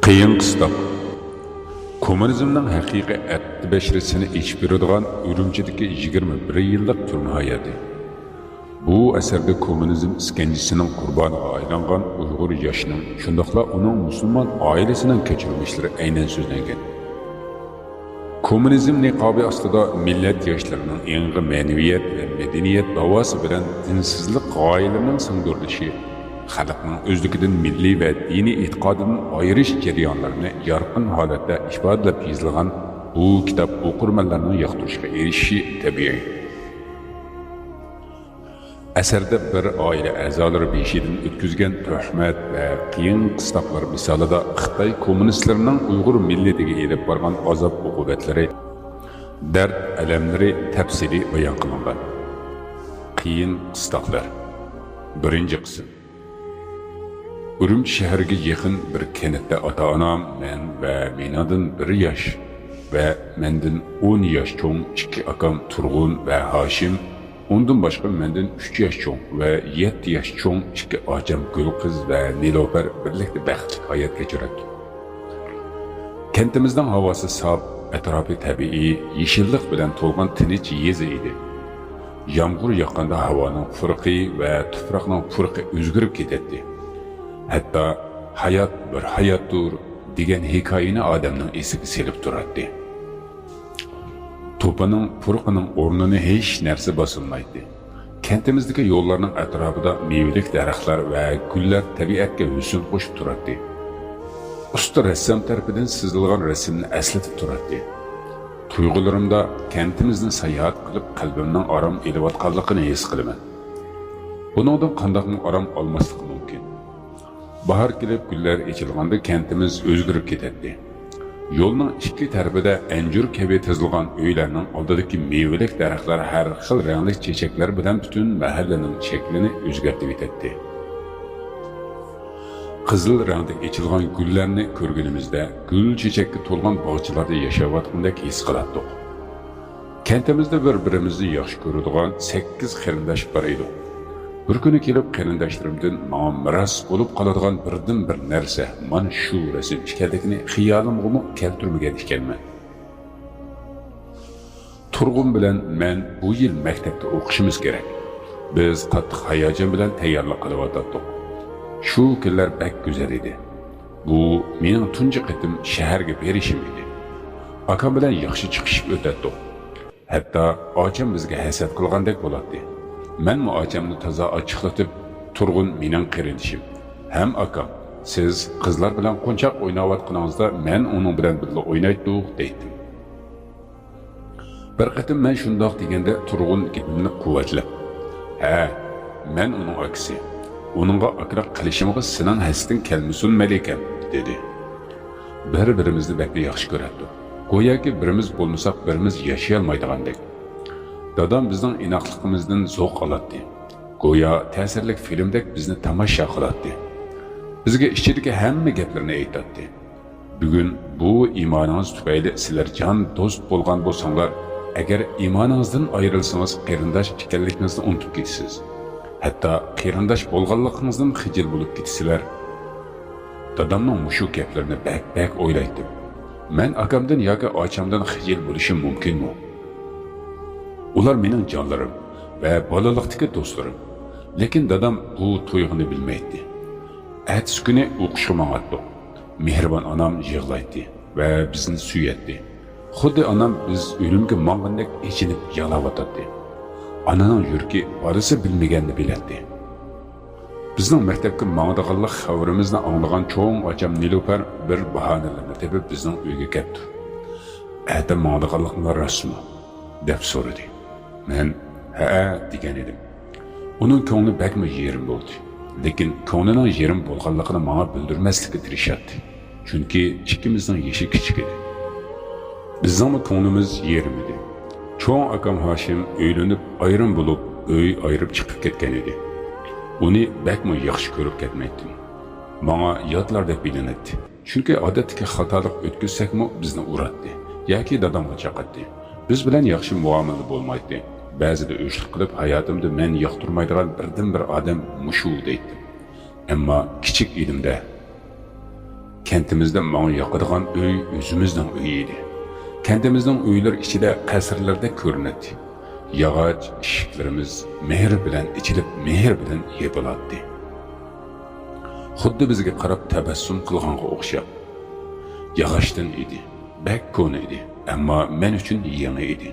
Qiyin qistab. Kommunizmning haqiqiy atti bashrasini ichib beradigan Urumchidagi 21 yillik turma hayoti. Bu asarda kommunizm iskanjisining qurboniga aylangan Uyg'ur yoshining, shundaqla uning musulmon oilasining kechirmishlari aynan so'zlangan. Kommunizm niqobi ostida millat yoshlarining yangi ma'naviyat va madaniyat davosi bilan dinsizlik g'oyalarining singdirilishi, xalqning o'zligidan milliy va diniy e'tiqodidan ayirish jarayonlarini yorqin holatda ifodalab yozilgan bu kitob o'qirmanlarning yoqtirishiga erishishi tabiiy. Asarda bir oila a'zolari beshidan o'tkazgan tuhmat va qiyin qistaqlar misolida Xitoy kommunistlarining Uyg'ur millatiga elib borgan azob uqubatlari, dard alamlari tafsili bayon qilingan. Qiyin qistaqlar. Birinchi qism. Urumchi shahriga yaqin bir kentda ota-onam, men va menadan 1 yosh va mendan 10 yosh cho'ng ikki akam Turg'un va Hoshim, ondan boshqa mendan 3 yosh cho'ng va 7 yosh cho'ng ikki ocham Gulqiz va Nilofar birlikda baxtli hayot kechiradi. Kentimizning havosi sof, atrofi tabiiy, yeşillik bilan to'lgan tinch yezi edi. Yomg'ir yoqqanda havoning furqi va tuproqning furqi o'zgarib ketadi. Hatta hayat bir hayattur degan hikoyani odamning esiga selib turadi. To'paning furqining o'rnini hech narsa bosilmaydi. Kentimizdagi yo'llarning atrofida mevalik daraxtlar va gullar tabiatga husn qo'shib turadi. Usta rassom tarafidan chizilgan rasmni eslatib turadi. Tuyg'ularimda kentimizni sayohat qilib qalbimning orom elayotganligini his qilaman. Buningdan qanday orom olmaslik mumkin? Bahar kelib gullar echilganda kentimiz o'zgarib ketadi. Yo'lning ikki tarafida anjur kabi tizilgan uylarning oldidagi mevalik daraxtlar har xil rangli chechaklar bilan butun mahallaning shaklini o'zgartirib ketadi. Qizil rangda echilgan gullarni ko'rganimizda gul chechakka to'lgan bog'chalarda yashayotgandek his qilardik. Kentimizda bir-birimizni yaxshi ko'radigan 8 qarindosh bor edi. Bir kuni kelib qarindoshlarimdan menga miros bo'lib qoladigan birdan-bir narsa mana shu rasm ekanligini xiyolimga keltirmagan ekanman. Turg'un bilan men bu yil maktabda o'qishimiz kerak. Biz qattiq hayajon bilan tayyorlik qilyotdik. Shu kunlar bak go'zal edi. Bu mening tunji qitim shaharga berishim edi. Akam bilan yaxshi chiqishib o'tdik. Hatto ocham bizga hasad qilgandek bo'ladi. Men muacamni toza ochiqlatib, Turg'un mening qarindishim. Ham akam, siz qizlar bilan qo'nchoq o'ynayotganingizda men uning bilan birga o'ynaydik deydim. Bir qatim men shundoq deganda Turg'un gapimni quvvatlab, "Ha, men uning aksi. Onunğa akrak qilishimga sening hasdin kelmasin malakam" dedi. Bir-birimizni bakli yaxshi ko'rardik. Go'yoki birimiz bo'lmasak birimiz yashay olmaydigandek. Dadam bizning inoqligimizdan zavq oladi. Go'yo ta'sirli filmdek bizni tomosha qiladi. Bizga ichidagi hamma gaplarni aytadi. Bugun bu iymoningiz tufayli sizlar jon do'st bo'lgan bo'lsanglar, agar iymoningizdan ayrilsangiz qarindosh ekanligingizni unutib ketasiz. Hatta qarindosh bo'lganligingizdan xijil bo'lib ketasizlar. Dadamning mushu gaplarini bak o'ylaydim. Men akamdan yoki ochamdan xijil bo'lishim mumkinmi? Ular mening jonlarim va bolalikdagi do'stlarim. Lekin dadam bu tuyg'uni bilmaydi. Ertasi kuni o'qishga mang'atdi. Mehribon onam yig'laydi va bizni suyatdi. Xuddi onam biz o'limga mang'andek ichinib yig'layotdi. Ananing yurki bolasi bilmaganini biladi. Bizning maktabga mang'adiganlik xabarimizni anglagan cho'ng ocham Nilofar bir bahonalarni tepib bizning uyga keldi. "Erta mang'adiganliklar rasmi?" deb so'radi. Men "Ha" degan edim. Uning ko'ngli bakma yerim bo'ldi. Lekin ko'nglining yerim bo'lganligini menga bildirmaslikka tirishadi. Chunki ikkimizning yoshi kichik edi. Bizning ko'nglimiz yerim edi. Cho'ng akam Hoshim uylanib ayrim bo'lib, uy ayirib chiqib ketgan edi. Uni bakma yaxshi ko'rib ketmaydim. Menga yodlarda bilinadi. Chunki odatdagi xatolik o'tkazsakmi bizni uradi yoki dadamga chaqadi. Biz bilan yaxshi muomala bo'lmaydi. Ba'zida o'shlik qilib hayotimda men yoqtirmaydigan birdan bir odam mushu deydi. Ammo kichik edimda Kentimizde manga yoqadigan uy o'zimizning uyi edi. Kentimizning uylar ichida qasrlarda ko'rinadi. Yog'och eshiklarimiz mehr bilan ichilib, mehr bilan yopiladi. Xuddi bizga qarab tabassum qilganga o'xshab. Yog'ochdan edi, bak ko'na edi, ammo men uchun yangi edi.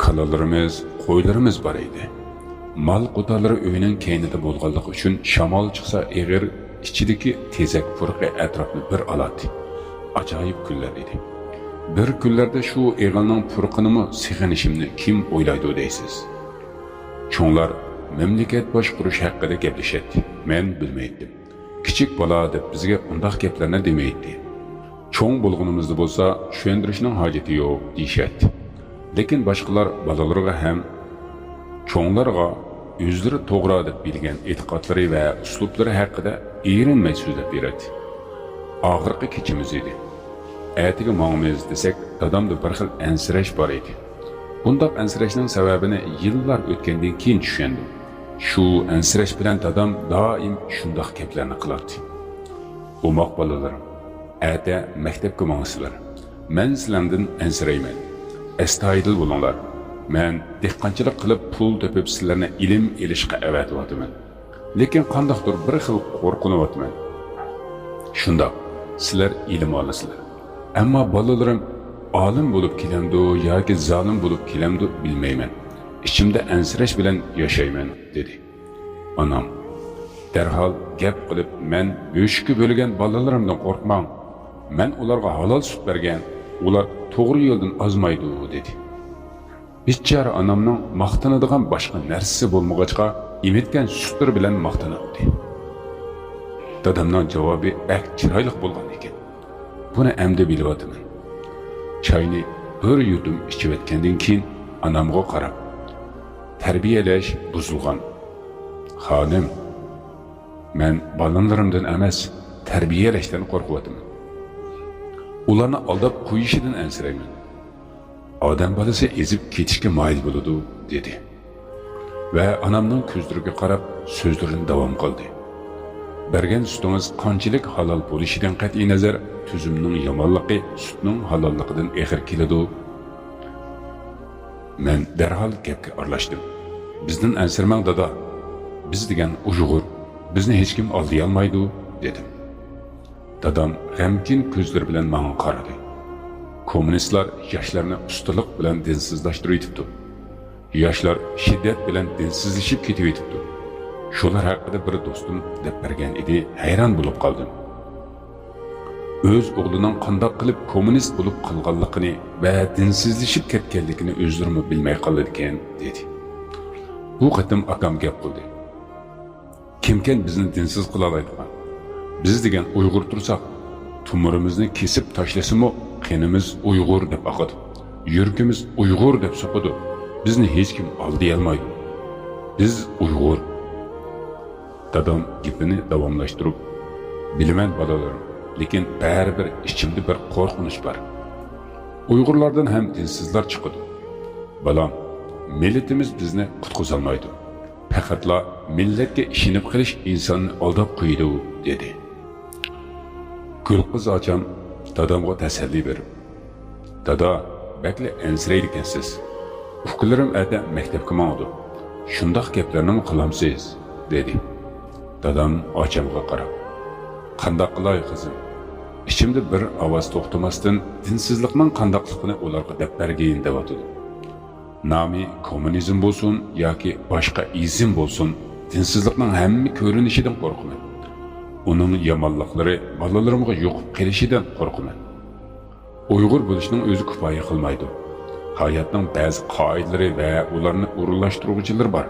Kalalarimiz, qo'ylarimiz bor edi. Mal qutalari uyning keynida bo'lganligi uchun shamol chiqsa eg'ir ichidagi tezak purqi atrofni bir oladi. Ajoyib kunlar edi. Bir kunlarda shu eg'ilning purqinimi sig'inishimni kim o'ylaydi deysiz? Cho'nglar mamlakat boshqarish haqida gaplashadi. Men bilmaydim. Kichik bola deb bizga undaq gaplarni demaydi. Cho'ng bo'lganimizda bo'lsa, tushuntirishning hojati yo'q deyshadi. Lekin boshqalar bolalarga ham cho'nglarga o'zlari to'g'ri deb bilgan e'tiqodlari va uslublari haqida erinmay so'zlab beradi. Oxirgi kechimiz edi. Ertaga mangmiz desak, dadamda bir xil ansirash bor edi. Bundaq ansirashning sababini yillar o'tgandan keyin tushundim. Shu ansirash bilan dadam doim shundoq gaplarni qiladi. O'moq bolalarim, erta maktabga mangsizlar. Men sizlardan ansirayman. Astoydil bo'linglar. Men dehqonchilik qilib pul topib sizlarni ilm elishga avatyapman. Lekin qandoqdir bir xil qo'rqinyapman. Shundoq, sizlar ilm olasizlar. Ammo bolalarim olim bo'lib kelamdi yoki zolim bo'lib kelamdi bilmayman. İçimde ansirash bilan yashayman dedi. Anam derhal gap qilib, men bo'shikka bo'lgan bolalarimdan qo'rqmang. Men ularga halol sut bergan, ular to'g'ri yo'ldan ozmaydi dedi. Bichara anamning maqtanadigan boshqa narsasi bo'lmag'achqa, emitgan sutlar bilan maqtanadi. Dadamning javobi bak chiroyli bo'lgan ekan. Buni endi bilyapman. Çayni bir yudum ichib o'tgandan keyin anamga qarab, tarbiyalash buzilgan. Xonim, men balonlarimdan emas, tarbiyalashdan qo'rqyapman. Ularni aldab qo'yishidan ansirayman. Odam bolasi ezib ketishga moyil bo'ladi, dedi. Va anamning ko'zlariga qarab so'zlarini davom qildi. Bergan sutingiz qanchalik halol bo'lishidan qat'iy nazar, tuzumning yomonligi sutning halolligidan eg'ir keladi. Men derhal gapga aralashdim. Bizdan ansirmang dada. Biz degan Uyg'ur, bizni hech kim oldiy olmaydi, dedim. Dadam g'amkin ko'zlar bilan menga qaradi. Kommunistlar yoshlarni ustalik bilan dinsizlashtirib, yoshlar shiddat bilan dinsizlashib ketib. Shular haqida bir do'stim deb bergan edi, hayron bo'lib qoldim. O'z o'g'lining qanday qilib kommunist bo'lib qolganligini va dinsizlashib ketganligini o'zlari bilmay qoldi ekan, dedi. Bu qatim akam gap qildi. Kimken bizni dinsiz qılalaydigan? Biz degan Uyg'ur tursak, tumurimizni kesib tashlasimi, qenimiz Uyg'ur deb aqadi. Yurkimiz Uyg'ur deb so'qidi. Bizni hech kim oldiy olmaydi. Biz Uyg'ur. Dadam gapini davomlashtirib, bilaman bolalarim, lekin baribir ichimda bir qo'rqinish bor. Uyg'urlardan ham dinsizlar chiqadi. Balam, millatimiz bizni qutqizolmaydi. Faqatla millatga ishinib qilish insonni aldab qo'ydi, dedi. Gulqiz ocham dadamga tasalli berib, dada, bakli ansiraydi ekansiz. Uqlarim ada maktabga mangdi. Shundoq gaplarni qilamsiz, dedi. Dadam ochamga qarab, qandoq qilay qizim? İçimde bir ovoz to'xtamasdan dinsizlikning qandoqligini ularga deb bergin deyotdi. Nami kommunizm bo'lsin yoki boshqa izm bo'lsin, dinsizlikning hamma ko'rinishidan qo'rqaman. Uning yomonliklari bolalarimga yo'qib kelishidan qo'rqaman. Uyg'ur bo'lishning o'zi kifoya qilmaydi. Hayotning ba'zi qoidalari va ularni o'rinlashtiruvchilar bor.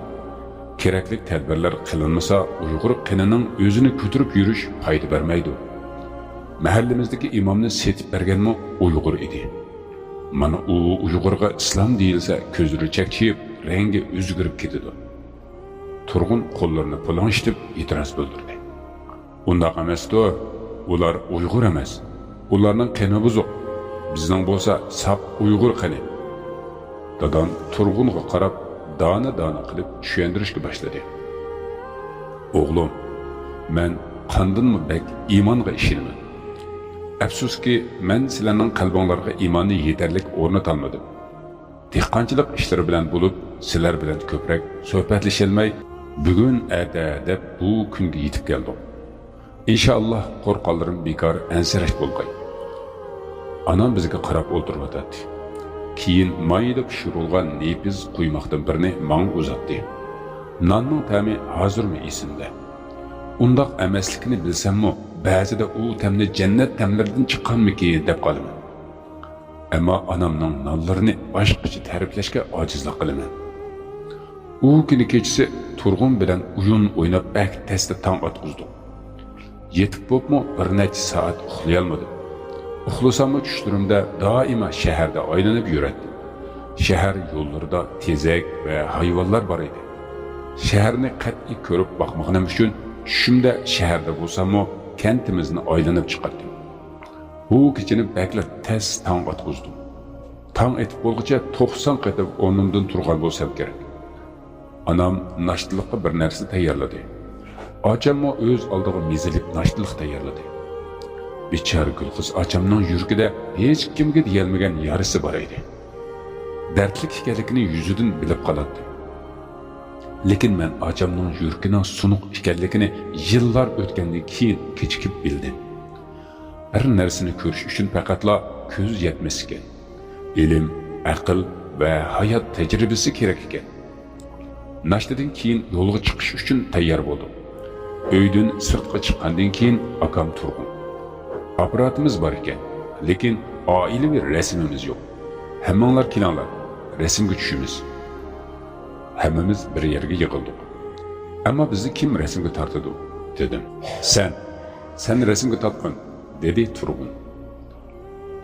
Kerakli tadbirlar qilinmasa, Uyg'ur qinining o'zini ko'tarib yurish foyda bermaydi. Mahallemizdeki imamni setib berganmi Uyg'ur edi. Mana u Uyg'urga islom deyilsa, ko'zlari chakchiyib, rangi o'zgarib ketadi. Turg'un qo'llarini pulanishtirib e'tiroz bildirdi. Undaq emas-ku, ular Uyg'ur emas. Ularning qini buzuq. Bizning bo'lsa sap Uyg'ur qini. Dadam Turg'unga qarab, dona qilib tushuntirishga boshladi. O'g'lim, men qandinmi bek iymonga ishonaman. Afsuski, men sizlarning qalbinglarga iymonni yetarlik o'rnatolmadim. Dehqonchilik ishlari bilan bo'lib, sizlar bilan ko'proq suhbatlasholmay, bugun ada deb bu kunga yetib keldim. İnşallah qo'rqonlarim bekor ansirash bo'lmay. Anam bizga qarab o'tirib keyin mayda pishirilgan nepiz quymoqdan birini manga uzatdi. Nonning ta'mi hozirmi esimda. Undoq emasligini bilsammi, ba'zida u ta'mni jannat ta'mlaridan chiqqanmikin deb qolaman. Ammo onamning nonlarini boshqacha ta'riflashga ojizlik qilaman. U kuni kechasi Turg'un bilan o'yin o'ynab bak testa tong otqizdim. Yetib bo'pmi bir necha soat uxlayolmadim. Uxlasammi tushlarimda doimo shaharda aylanib yurardim. Shahar yo'llarida tezak va hayvonlar bor edi. Shaharni qat'iy ko'rib boqmoqnim uchun tushimda shaharda bo'lsammi kentimizni aylanib chiqardim. Bu kechani bakla tez tong otqizdim. Tong etib bo'lguncha 90 qatib o'rnimdan turgan bo'lsam kerak. Anam nashtalikqa bir narsa tayyorladi. Acammo o'z oldiga mezilib nashtalik tayyorladi. Bechora Gulqiz acamning yuragida hech kimga deyilmagan yarisi bor edi. Dardlik ekanligini yuzidan bilib qoladi. Lekin men acamning yuragining sunuq ekanligini yillar o'tgandan keyin kechikib bildim. Bir narsani ko'rish uchun faqatla ko'z yetmas ekan. Ilm, aql va hayot tajribasi kerak ekan. Nashtadan keyin yo'lga chiqish uchun tayyor bo'ldim. Uydan sirtqa chiqqandan keyin akam Turg'un. Aparatimiz bor ekan, lekin oilaviy rasmimiz yo'q. Hammanglar kelinglar, rasmga tushimiz. Hammamiz bir yerga yig'ildik. Ammo bizni kim rasmga tortadi dedim. Sen rasmga tortqin, dedi Turg'un.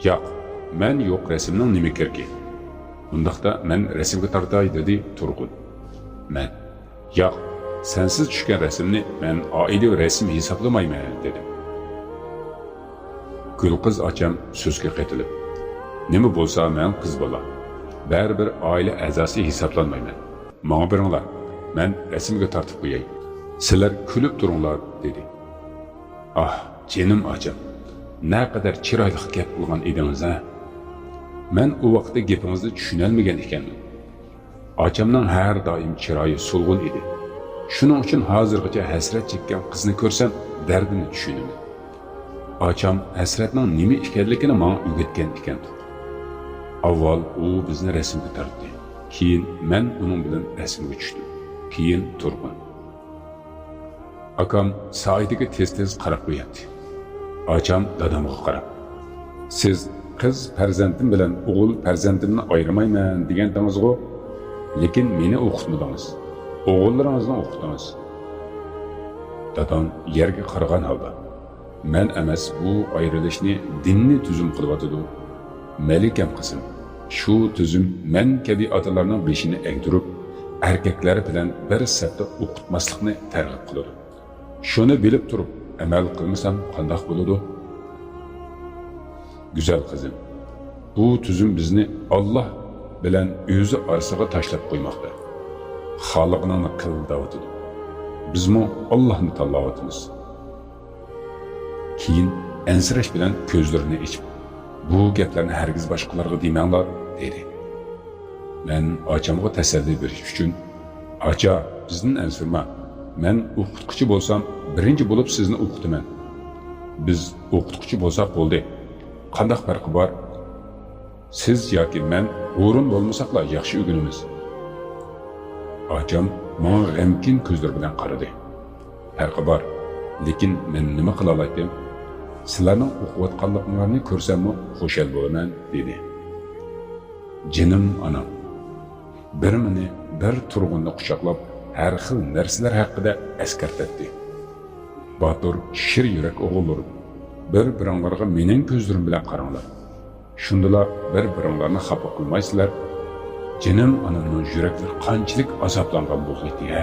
Yo'q, men yo'q rasmning nima keragi? Bundaqda men rasmga tortay dedi Turg'un. Men yo'q, sensiz tushgan rasmni men oilaviy rasm hisoblamayman dedim. Gulqiz acham so'zga qaytilib, nima bo'lsa men qiz bola, baribir oila a'zosi hisoblanmayman. Menga beringlar, men rasmga tortib qo'yay. Sizlar kulib turinglar dedi. Ah, jinim acham, naqadar chiroyli gap qilgan edingiz ha. Men u vaqtda gapingizni tushunolmagan ekanman. Acamning har doim chiroyi so'lg'in edi. Shuning uchun hozirgacha hasrat chekkan qizni ko'rsam, dardini tushunaman. Acam hasratning nima ekanligini menga o'rgatgan ekan. Avval u bizni rasmga tortdi. Keyin men uning bilan rasmga tushdim. Keyin Turg'un. Akam soatiga tez-tez qarab qo'yadi. Acam dadamga qarab, "Siz qiz farzandim bilan o'g'il farzandimni ayirmayman degandingiz-ku, lekin meni o'qitmadingiz. O'g'illaringizni o'qitdingiz." Dadam yerga qaragan holda, "Men emas bu ayrilishni dinni tuzum qilyotidi. Malikam qizim, shu tuzum men kabi otalarning beshini egdirib, erkaklar bilan bir safda o'qitmaslikni targ'ib qiladi. Shuni bilib turib, amal qilmasam qandoq bo'ladi? Güzel qizim, bu tuzum bizni Alloh bilan o'zi orasiga tashlab qo'ymoqda. Xoliqning qil davatidir. Bizmi Allohni tanlayapmiz." Keyin ansirash bilan ko'zlarini ochib, "Bu gaplarni hargiz boshqalarga demanglar" dedi. Men acamga tasalli berish uchun, "Acha, bizni ansirma. Men o'qituvchi bo'lsam, birinchi bo'lib sizni o'qitaman. Biz o'qituvchi bo'lsak bo'ldi. Qanday farqi bor? Siz yoki men o'rin bo'lmasaqlar yaxshi o'rganamiz." Acam menga g'amkin ko'zlar bilan qaradi. "Farqi bor, lekin men nima qila oladim? Sizlarning o'qiyotganliklaringizni ko'rsammi, xushal bo'laman" dedi. Jinim onam bir meni bir Turg'unni quchoqlab har xil narsalar haqida eskartatdi. Botur, shir yurak o'g'illar, bir-biringlarga mening ko'zlarim bilan qaranglar. Shundalar bir-biringlarni xafa qilmaysizlar. Jinim onamning yuraklari qanchalik azoblangan bo'ldi-ya.